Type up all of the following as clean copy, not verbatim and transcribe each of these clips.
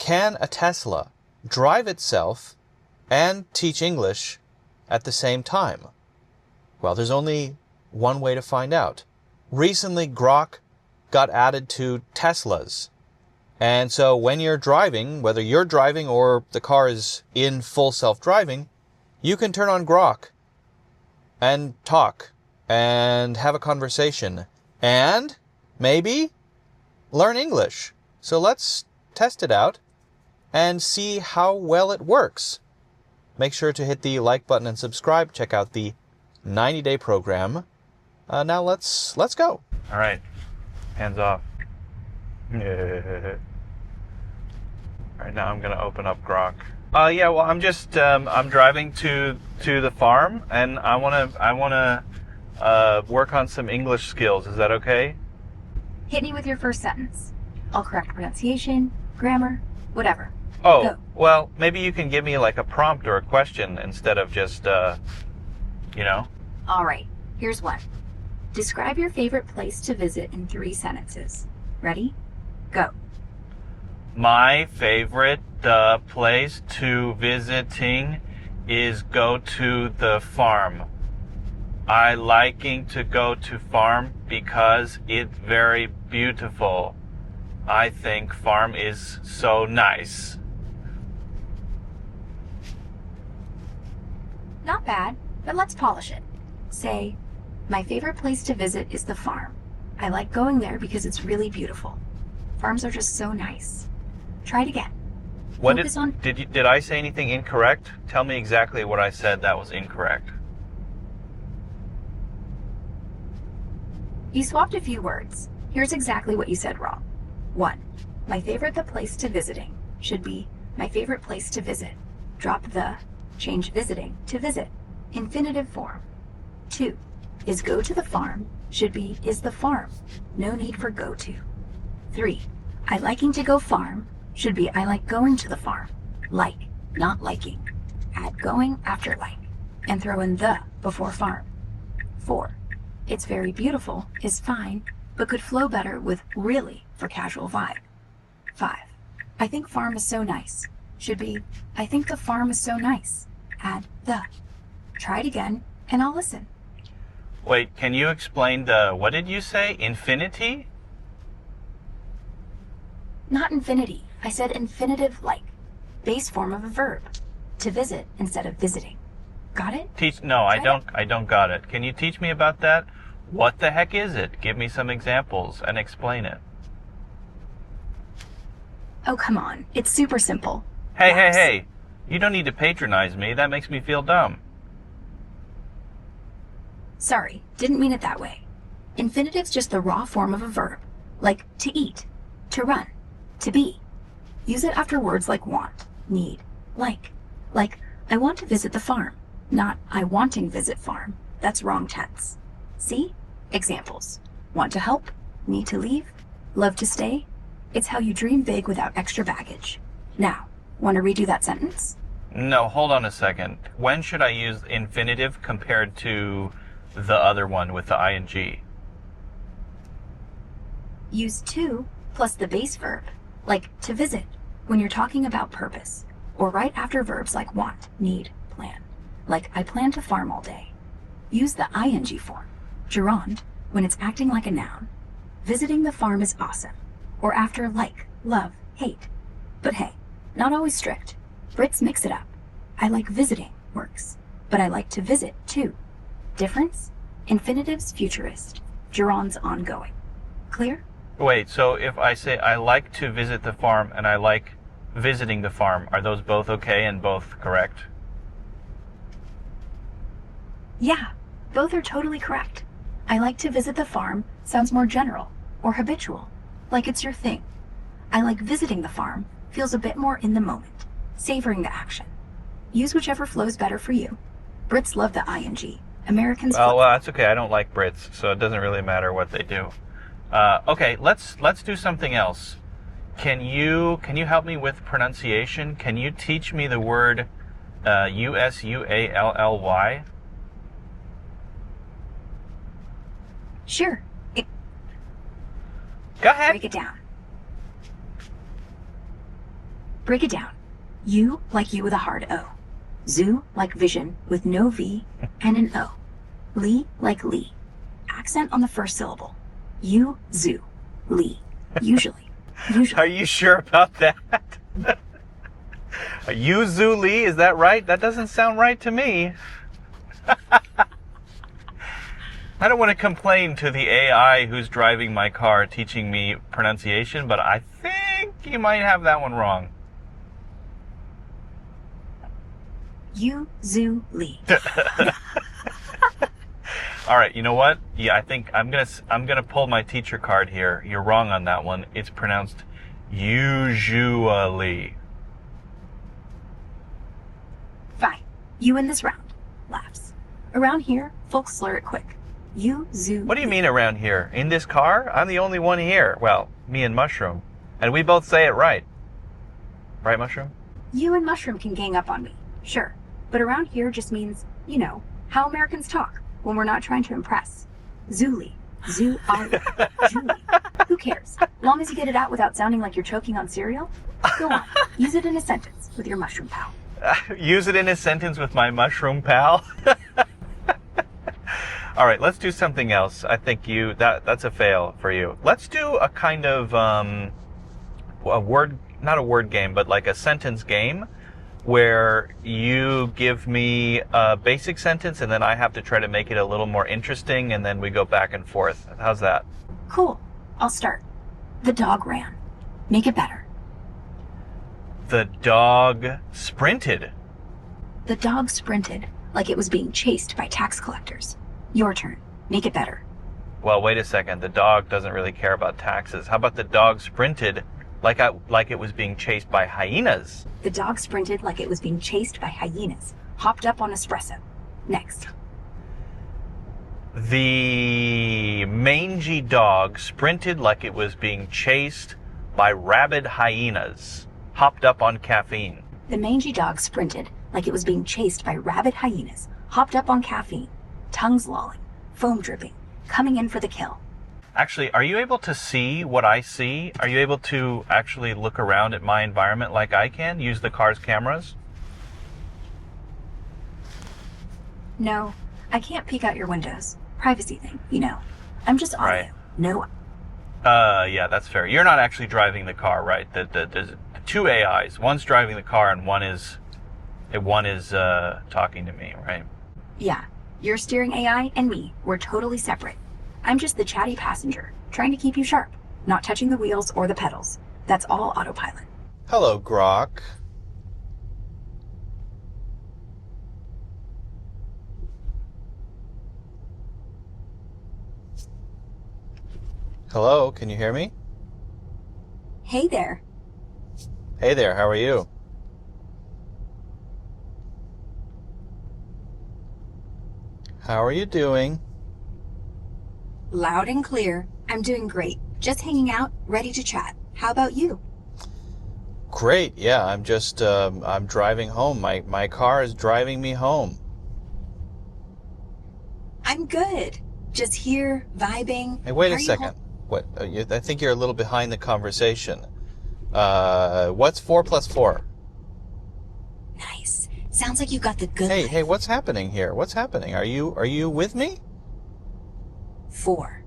can a Tesla drive itself and teach English at the same time? Well, there's only one way to find out. Recently, Grok got added to Teslas. And so when you're driving, whether you're driving or the car is in full self-driving, you can turn on Grok and talk and have a conversation and maybe learn English. So let's test it out and see how well it works. Make sure to hit the like button and subscribe. Check out the 90-day program. Now let's go. All right, hands off. All right, now I'm gonna open up Grok. Yeah, well, I'm just I'm driving to the farm, and I wanna work on some English skills. Is that okay? Hit me with your first sentence. I'll correct pronunciation, grammar, whatever. Oh, Go. Well, maybe you can give me like a prompt or a question instead of just, you know. All right, here's one. Describe your favorite place to visit in 3 sentences. Ready? Go. My favorite place to visiting is go to the farm. I liking to go to farm because it's very beautiful. I think farm is so nice. Not bad, but let's polish it. Say, my favorite place to visit is the farm. I like going there because it's really beautiful. Farms are just so nice. Try it again. What did I say anything incorrect? Tell me exactly what I said that was incorrect. You swapped a few words. Here's exactly what you said wrong. 1. My favorite place to visiting should be my favorite place to visit. Drop the, change visiting to visit. Infinitive form. 2. Is go to the farm should be is the farm. No need for go to. 3. I liking to go farm should be I like going to the farm. Like, not liking. Add going after like, and throw in the before farm. 4. It's very beautiful is fine, but could flow better with really for casual vibe. 5. I think farm is so nice should be I think the farm is so nice. Add the. Try it again, and I'll listen. Wait, can you explain what did you say? Infinity? Not infinity. I said infinitive like. Base form of a verb. To visit instead of visiting. Got it? No, I don't got it. Can you teach me about that? What the heck is it? Give me some examples and explain it. Oh, come on. It's super simple. Hey. You don't need to patronize me. That makes me feel dumb. Sorry, didn't mean it that way. Infinitive's just the raw form of a verb. Like to eat, to run, to be. Use it after words like want, need, like. Like, I want to visit the farm, not I wanting visit farm. That's wrong tense. See? Examples. Want to help, need to leave, love to stay. It's how you dream big without extra baggage. Now, want to redo that sentence? No, hold on a second. When should I use infinitive compared to the other one with the ing? Use to plus the base verb, like to visit, when you're talking about purpose, or right after verbs like want, need, plan. Like I plan to farm all day. Use the ing form, gerund, when it's acting like a noun. Visiting the farm is awesome. Or after like, love, hate. But hey, not always strict. Brits mix it up. I like visiting works, but I like to visit too. Difference? Infinitive's futurist, gerund's ongoing. Clear? Wait, so if I say I like to visit the farm and I like visiting the farm, are those both okay and both correct? Yeah, both are totally correct. I like to visit the farm sounds more general or habitual, like it's your thing. I like visiting the farm feels a bit more in the moment, savoring the action. Use whichever flows better for you. Brits love the ing. Americans. Well, that's okay. I don't like Brits, so it doesn't really matter what they do. Okay, let's do something else. Can you help me with pronunciation? Can you teach me the word usually? Sure. Go ahead. Break it down. Break it down. You like you with a hard O. Zoo like vision with no V and an O. Lee like Lee. Accent on the first syllable. You, zoo, Lee. Usually. Are you sure about that? You, zoo, Lee? Is that right? That doesn't sound right to me. I don't want to complain to the AI who's driving my car teaching me pronunciation, but I think you might have that one wrong. You, zoo, Lee. All right, you know what? Yeah, I think I'm gonna pull my teacher card here. You're wrong on that one. It's pronounced usually. Fine. You win this round. Laughs. Around here, folks slur it quick. You, zoo. What do you mean around here? In this car? I'm the only one here. Well, me and Mushroom. And we both say it right. Right, Mushroom? You and Mushroom can gang up on me. Sure. But around here just means, you know, how Americans talk when we're not trying to impress. Zooly. Zoo-ali. Julie. Who cares? Long as you get it out without sounding like you're choking on cereal. Go on. Use it in a sentence with your mushroom pal. Use it in a sentence with my mushroom pal? All right, let's do something else. I think that's a fail for you. Let's do a kind of a word, not a word game, but like a sentence game where you give me a basic sentence and then I have to try to make it a little more interesting and then we go back and forth. How's that? Cool. I'll start. The dog ran. Make it better. The dog sprinted. The dog sprinted like it was being chased by tax collectors. Your turn. Make it better. Well, wait a second. The dog doesn't really care about taxes. How about the dog sprinted like it was being chased by hyenas? The dog sprinted like it was being chased by hyenas. Hopped up on espresso. Next. The mangy dog sprinted like it was being chased by rabid hyenas. Hopped up on caffeine. The mangy dog sprinted like it was being chased by rabid hyenas. Hopped up on caffeine. Tongues lolling. Foam dripping. Coming in for the kill. Actually, are you able to see what I see? Are you able to actually look around at my environment like I can? Use the car's cameras? No, I can't peek out your windows. Privacy thing, you know. I'm just audio. Right. No. Yeah, that's fair. You're not actually driving the car, right? There's two AIs. One's driving the car and one is talking to me, right? Yeah. You're steering AI and me. We're totally separate. I'm just the chatty passenger, trying to keep you sharp, not touching the wheels or the pedals. That's all autopilot. Hello, Grok. Hello, can you hear me? Hey there. Hey there, how are you? How are you doing? Loud and clear. I'm doing great. Just hanging out, ready to chat. How about you? Great, yeah, I'm just, I'm driving home. My car is driving me home. I'm good. Just here, vibing. Hey, wait a second. What? I think you're a little behind the conversation. What's 4 plus 4? Nice. Sounds like you got the good life. Hey, what's happening here? What's happening? Are you with me? 4.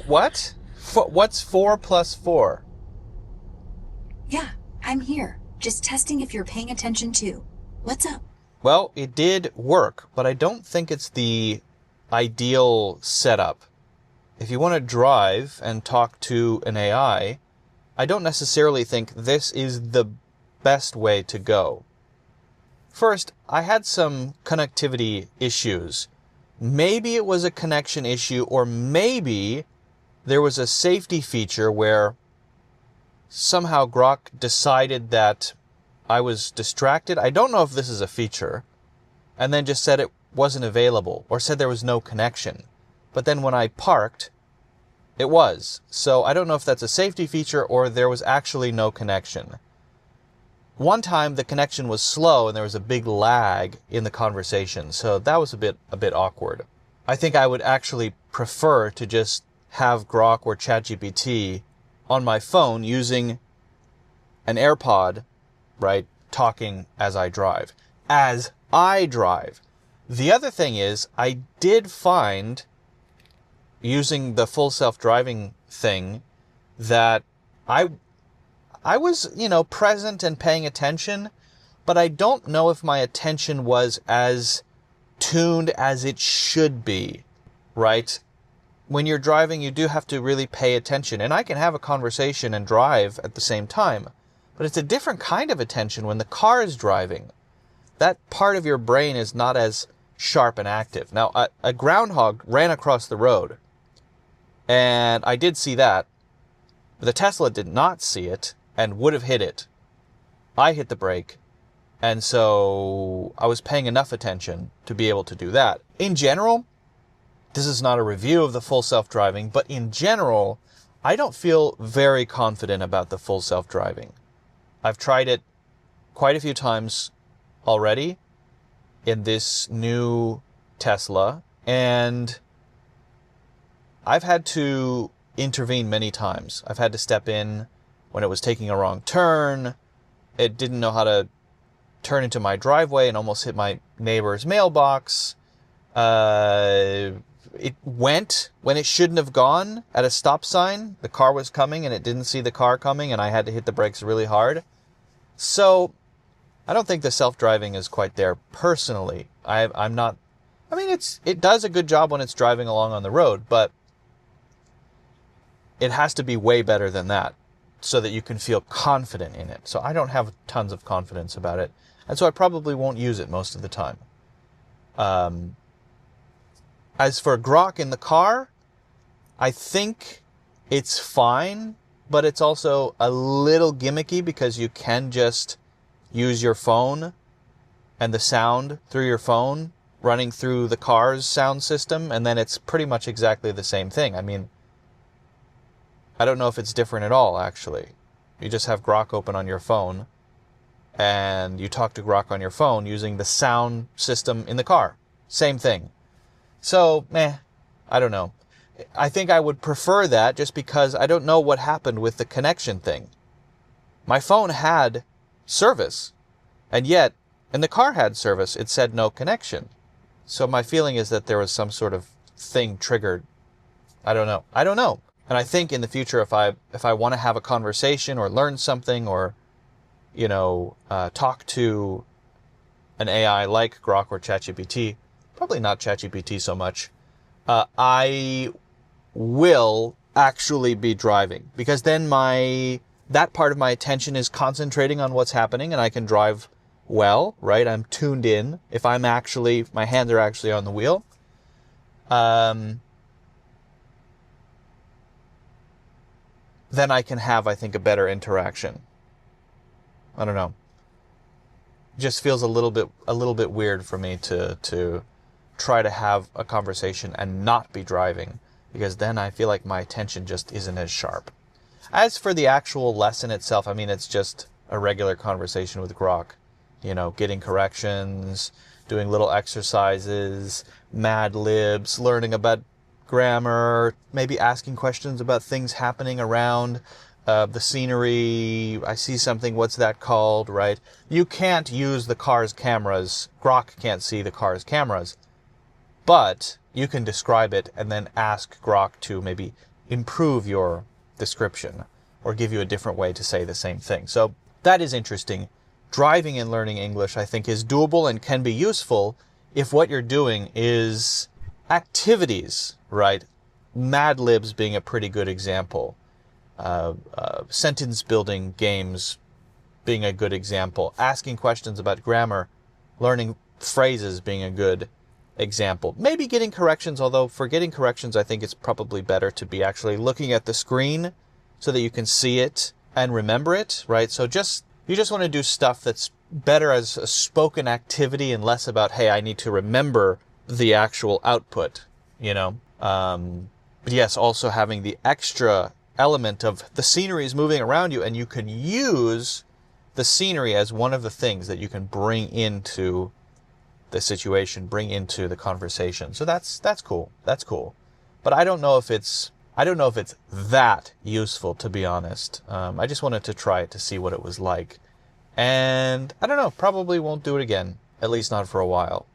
What? What's 4 plus 4? Yeah, I'm here. Just testing if you're paying attention too. What's up? Well, it did work, but I don't think it's the ideal setup. If you want to drive and talk to an AI, I don't necessarily think this is the best way to go. First, I had some connectivity issues. Maybe it was a connection issue, or maybe there was a safety feature where somehow Grok decided that I was distracted. I don't know if this is a feature, and then just said it wasn't available, or said there was no connection. But then when I parked, it was. So I don't know if that's a safety feature or there was actually no connection. One time the connection was slow and there was a big lag in the conversation, so that was a bit awkward. I think I would actually prefer to just have Grok or ChatGPT on my phone using an AirPod, right, talking as I drive. As I drive. The other thing is, I did find, using the full self-driving thing, that I was, present and paying attention, but I don't know if my attention was as tuned as it should be, right? When you're driving, you do have to really pay attention. And I can have a conversation and drive at the same time, but it's a different kind of attention when the car is driving. That part of your brain is not as sharp and active. Now, a groundhog ran across the road, and I did see that, but the Tesla did not see it and would have hit it. I hit the brake, and so I was paying enough attention to be able to do that. In general, this is not a review of the full self-driving, but in general, I don't feel very confident about the full self-driving. I've tried it quite a few times already in this new Tesla, and I've had to intervene many times. I've had to step in when it was taking a wrong turn. It didn't know how to turn into my driveway and almost hit my neighbor's mailbox. It went when it shouldn't have gone at a stop sign. The car was coming and it didn't see the car coming, and I had to hit the brakes really hard. So I don't think the self-driving is quite there personally. I'm not, I mean, it does a good job when it's driving along on the road, but it has to be way better than that so that you can feel confident in it. So I don't have tons of confidence about it, and so I probably won't use it most of the time. As for Grok in the car, I think it's fine, but it's also a little gimmicky because you can just use your phone and the sound through your phone running through the car's sound system, and then it's pretty much exactly the same thing. I mean, I don't know if it's different at all, actually. You just have Grok open on your phone, and you talk to Grok on your phone using the sound system in the car. Same thing. So, I don't know. I think I would prefer that just because I don't know what happened with the connection thing. My phone had service, and yet, and the car had service, it said no connection. So my feeling is that there was some sort of thing triggered. I don't know. And I think in the future, if I want to have a conversation or learn something or, talk to an AI like Grok or ChatGPT, probably not ChatGPT so much, I will actually be driving, because then that part of my attention is concentrating on what's happening, and I can drive well, right? I'm tuned in. If my hands are actually on the wheel. Then I can have, I think, a better interaction. I don't know. It just feels a little bit weird for me to try to have a conversation and not be driving, because then I feel like my attention just isn't as sharp. As for the actual lesson itself, I mean, it's just a regular conversation with Grok. Getting corrections, doing little exercises, Mad Libs, learning about grammar, maybe asking questions about things happening around the scenery. I see something, what's that called, right? You can't use the car's cameras. Grok can't see the car's cameras, but you can describe it and then ask Grok to maybe improve your description or give you a different way to say the same thing. So that is interesting. Driving and learning English, I think, is doable and can be useful if what you're doing is activities, right? Mad Libs being a pretty good example. Sentence building games being a good example. Asking questions about grammar, learning phrases being a good example. Maybe getting corrections, although for getting corrections, I think it's probably better to be actually looking at the screen so that you can see it and remember it, right? So you just want to do stuff that's better as a spoken activity and less about, hey, I need to remember the actual output, But yes, also having the extra element of the scenery is moving around you, and you can use the scenery as one of the things that you can bring into the situation, bring into the conversation. So that's cool. That's cool. But I don't know if it's I don't know if it's that useful, to be honest. I just wanted to try it to see what it was like. And I don't know, probably won't do it again, at least not for a while.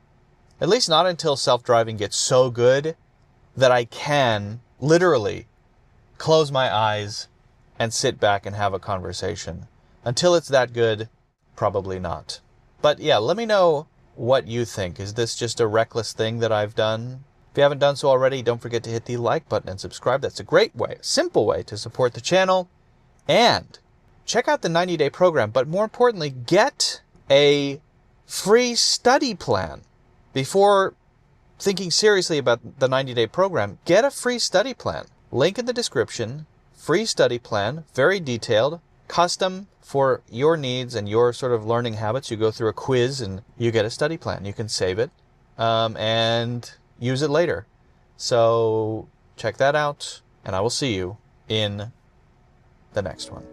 At least not until self-driving gets so good that I can literally close my eyes and sit back and have a conversation. Until it's that good, probably not. But yeah, let me know what you think. Is this just a reckless thing that I've done? If you haven't done so already, don't forget to hit the like button and subscribe. That's a great way, a simple way to support the channel. And check out the 90-day program, but more importantly, get a free study plan. Before thinking seriously about the 90-day program, get a free study plan. Link in the description. Free study plan, very detailed, custom for your needs and your sort of learning habits. You go through a quiz and you get a study plan. You can save it and use it later. So check that out, and I will see you in the next one.